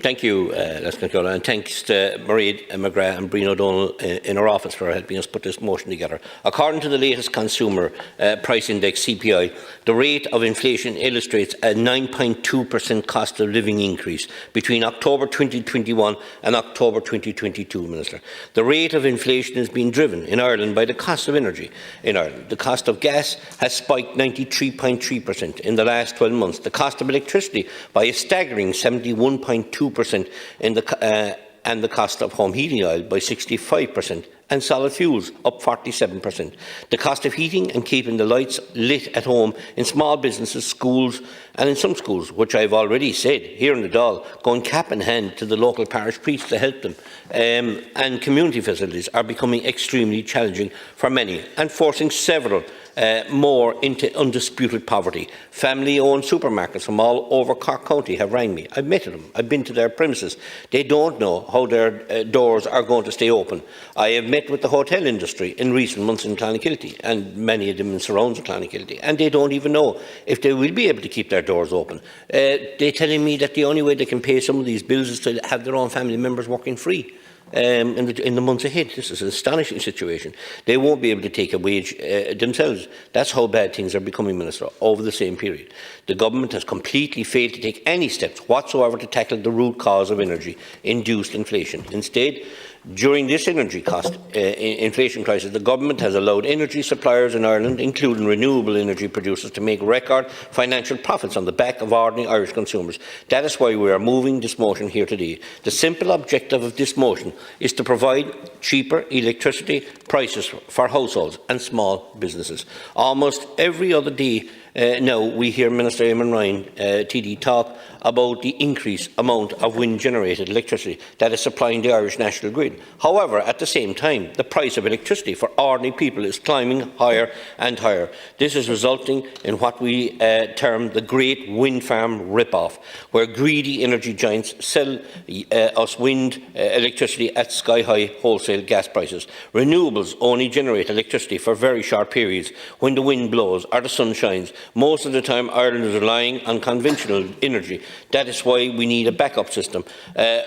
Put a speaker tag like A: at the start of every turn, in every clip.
A: Thank you, Controller, and thanks to Marie McGrath and Brian O'Donnell in our office for helping us put this motion together. According to the latest Consumer Price Index, CPI, the rate of inflation illustrates a 9.2% cost of living increase between October 2021 and October 2022, Minister. The rate of inflation is being driven in Ireland by the cost of energy in Ireland. The cost of gas has spiked 93.3% in the last 12 months. The cost of electricity by a staggering 71.2% and the cost of home heating oil by 65%, and solid fuels up 47%. The cost of heating and keeping the lights lit at home in small businesses, schools, and in some schools, which I have already said here in the Dáil, going cap in hand to the local parish priests to help them, and community facilities are becoming extremely challenging for many and forcing several more into undisputed poverty. Family-owned supermarkets from all over Cork County have rang me. I've met them. I've been to their premises. They don't know how their doors are going to stay open. I have met with the hotel industry in recent months in Clonakilty, and many of them in surrounds of Clonakilty, and they don't even know if they will be able to keep their doors open. They're telling me that the only way they can pay some of these bills is to have their own family members working free. In the months ahead. This is an astonishing situation. They won't be able to take a wage themselves. That's how bad things are becoming, Minister, over the same period. The government has completely failed to take any steps whatsoever to tackle the root cause of energy-induced inflation. Instead, during this energy cost inflation crisis, the government has allowed energy suppliers in Ireland, including renewable energy producers, to make record financial profits on the back of ordinary Irish consumers. That is why we are moving this motion here today. The simple objective of this motion is to provide cheaper electricity prices for households and small businesses. Almost every other day now we hear Minister Eamon Ryan, TD, talk about the increased amount of wind-generated electricity that is supplying the Irish national grid. However, at the same time, the price of electricity for ordinary people is climbing higher and higher. This is resulting in what we term the Great Wind Farm rip-off, where greedy energy giants sell us wind electricity at sky-high wholesale gas prices. Renewables only generate electricity for very short periods when the wind blows or the sun shines. Most of the time, Ireland is relying on conventional energy. That is why we need a backup system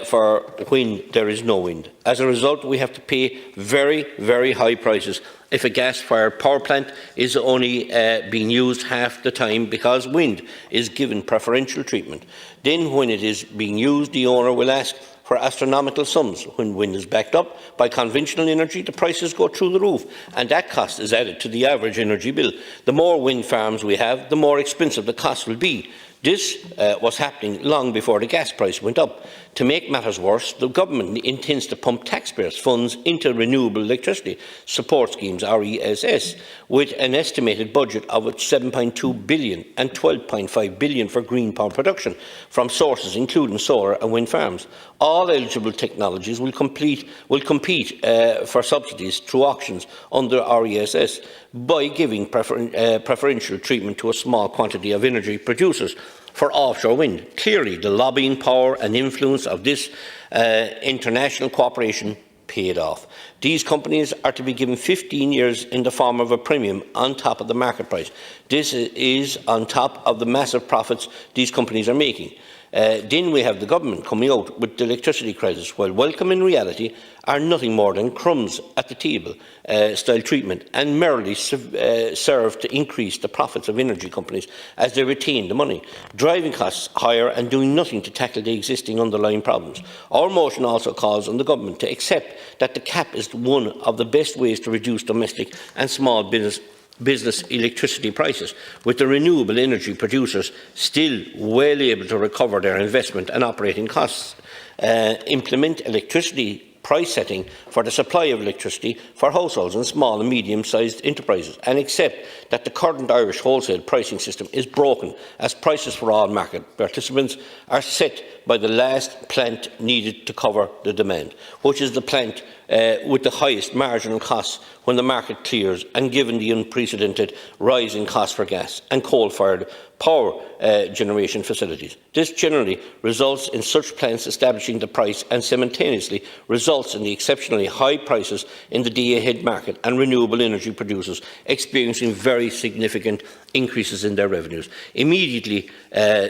A: for when there is no wind. As a result, we have to pay very, very high prices if a gas-fired power plant is only being used half the time because wind is given preferential treatment. Then, when it is being used, the owner will ask for astronomical sums. When wind is backed up by conventional energy, the prices go through the roof, and that cost is added to the average energy bill. The more wind farms we have, the more expensive the cost will be. This was happening long before the gas price went up. To make matters worse, the government intends to pump taxpayers' funds into renewable electricity support schemes, RESS, with an estimated budget of $7.2 billion and $12.5 billion for green power production from sources including solar and wind farms. All eligible technologies will compete for subsidies through auctions under RESS by giving preferential treatment to a small quantity of energy producers for offshore wind. Clearly, the lobbying power and influence of this international cooperation paid off. These companies are to be given 15 years in the form of a premium on top of the market price. This is on top of the massive profits these companies are making. Then we have the government coming out with the electricity crisis, while welcome in reality are nothing more than crumbs at the table style treatment, and merely serve to increase the profits of energy companies as they retain the money, driving costs higher and doing nothing to tackle the existing underlying problems. Our motion also calls on the government to accept that the cap is one of the best ways to reduce domestic and small business electricity prices, with the renewable energy producers still well able to recover their investment and operating costs. Implement electricity price setting for the supply of electricity for households and small and medium-sized enterprises, and accept that the current Irish wholesale pricing system is broken, as prices for all market participants are set by the last plant needed to cover the demand, which is the plant with the highest marginal costs when the market clears, and given the unprecedented rise in costs for gas and coal-fired power generation facilities. This generally results in such plants establishing the price and simultaneously results in the exceptionally high prices in the day-ahead market and renewable energy producers experiencing very significant increases in their revenues. Immediately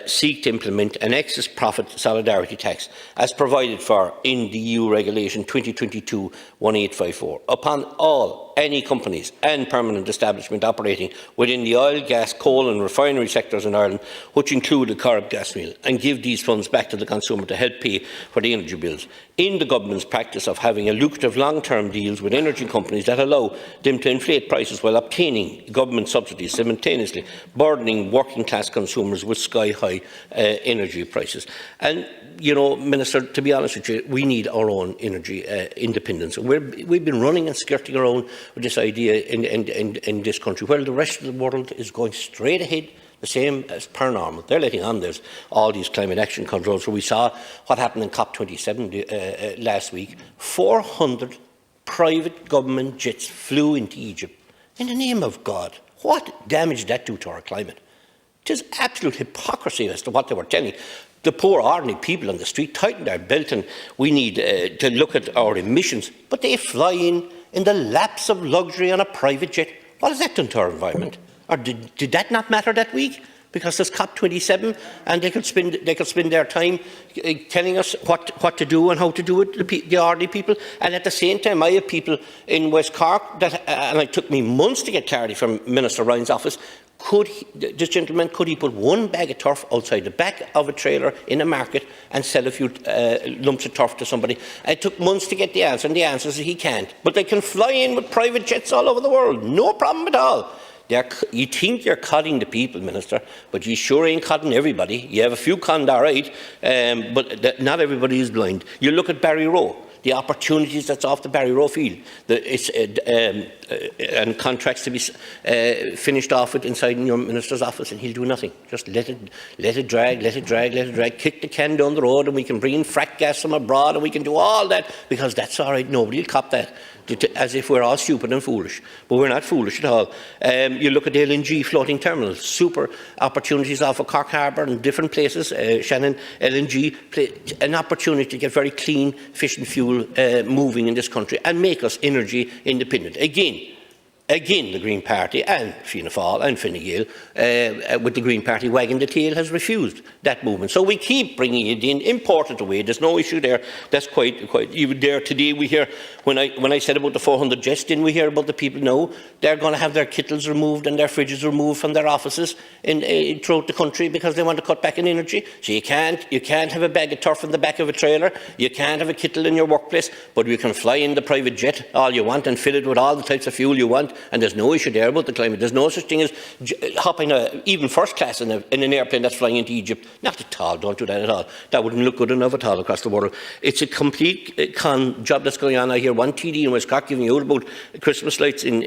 A: seek to implement an excess profit solidarity tax as provided for in the EU Regulation 2022-1854 upon any companies and permanent establishment operating within the oil, gas, coal and refinery sectors in Ireland, which include the Corrib gas mill, and give these funds back to the consumer to help pay for the energy bills. In the government's practice of having a lucrative long-term deals with energy companies that allow them to inflate prices while obtaining government subsidies, simultaneously burdening working-class consumers with sky-high energy prices. And, you know, Minister, to be honest with you, we need our own energy independence. We've been running and skirting around with this idea in this country, while the rest of the world is going straight ahead, the same as per normal. They're letting on there's all these climate action controls. So we saw what happened in COP27 last week. 400 private government jets flew into Egypt. In the name of God, what damage did that do to our climate? It is absolute hypocrisy as to what they were telling. The poor ordinary people on the street tighten their belt, and we need to look at our emissions, but they fly in the laps of luxury on a private jet. What has that done to our environment? Or did that not matter that week? Because there's COP27 and they could spend their time telling us what to do and how to do it, the ordinary people. And at the same time, I have people in West Cork that, and it took me months to get clarity from Minister Ryan's office, this gentleman, could he put one bag of turf outside the back of a trailer in a market and sell a few lumps of turf to somebody? It took months to get the answer, and the answer is he can't. But they can fly in with private jets all over the world, no problem at all. You think you're codding the people, Minister, but you sure ain't codding everybody. You have a few conned, all right, but not everybody is blind. You look at Barry Rowe, the opportunities that's off the Barry Rowe field, and contracts to be finished off with inside in your Minister's office, and he'll do nothing. Just let it drag, kick the can down the road, and we can bring in frack gas from abroad, and we can do all that, because that's all right, nobody will cop that. As if we're all stupid and foolish. But we're not foolish at all. You look at the LNG floating terminals, super opportunities off of Cork Harbour and different places, Shannon, LNG, an opportunity to get very clean, efficient fuel moving in this country and make us energy independent. Again, the Green Party and Fianna Fáil and Fine Gael, with the Green Party wagging the tail, has refused that movement. So we keep bringing it in, import it away. There's no issue there. That's quite even there today. We hear when I said about the 400 jets, didn't we hear about the people now? They're going to have their kettles removed and their fridges removed from their offices throughout the country because they want to cut back on energy. So you can't have a bag of turf in the back of a trailer. You can't have a kettle in your workplace, but you can fly in the private jet all you want and fill it with all the types of fuel you want. And there's no issue there about the climate. There's no such thing as hopping even first class in an airplane that's flying into Egypt. Not at all. Don't do that at all. That wouldn't look good enough at all across the world. It's a complete con job that's going on. I hear one TD in West Cork giving out about Christmas lights in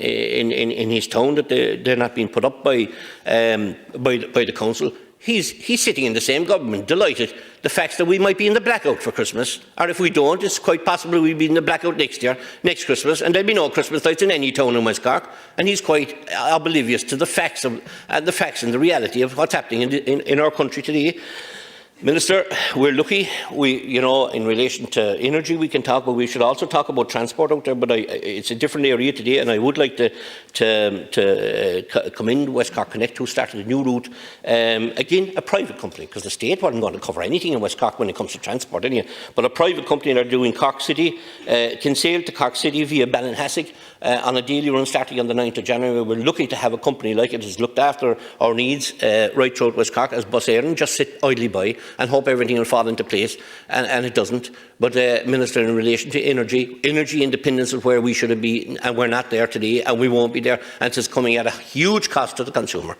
A: his town that they're not being put up by the council. He's sitting in the same government, delighted the fact that we might be in the blackout for Christmas, or if we don't, it's quite possible we'll be in the blackout next Christmas, and there'll be no Christmas lights in any town in West Cork. And he's quite oblivious to the facts and the reality of what's happening in our country today. Minister, we're lucky. In relation to energy, we can talk, but we should also talk about transport out there. But it's a different area today, and I would like to commend West Cork Connect, who started a new route. Again, a private company, because the state wasn't going to cover anything in West Cork when it comes to transport, anyway. But a private company that are doing Cork City, Kinsale to Cork City via Ballinhassig on a daily run starting on the 9th of January. We're lucky to have a company like it has looked after our needs right throughout West Cork as Bus Éireann, just sit idly by and hope everything will fall into place, and it doesn't. But, Minister, in relation to energy independence is where we should have been, and we're not there today, and we won't be there, and it's coming at a huge cost to the consumer.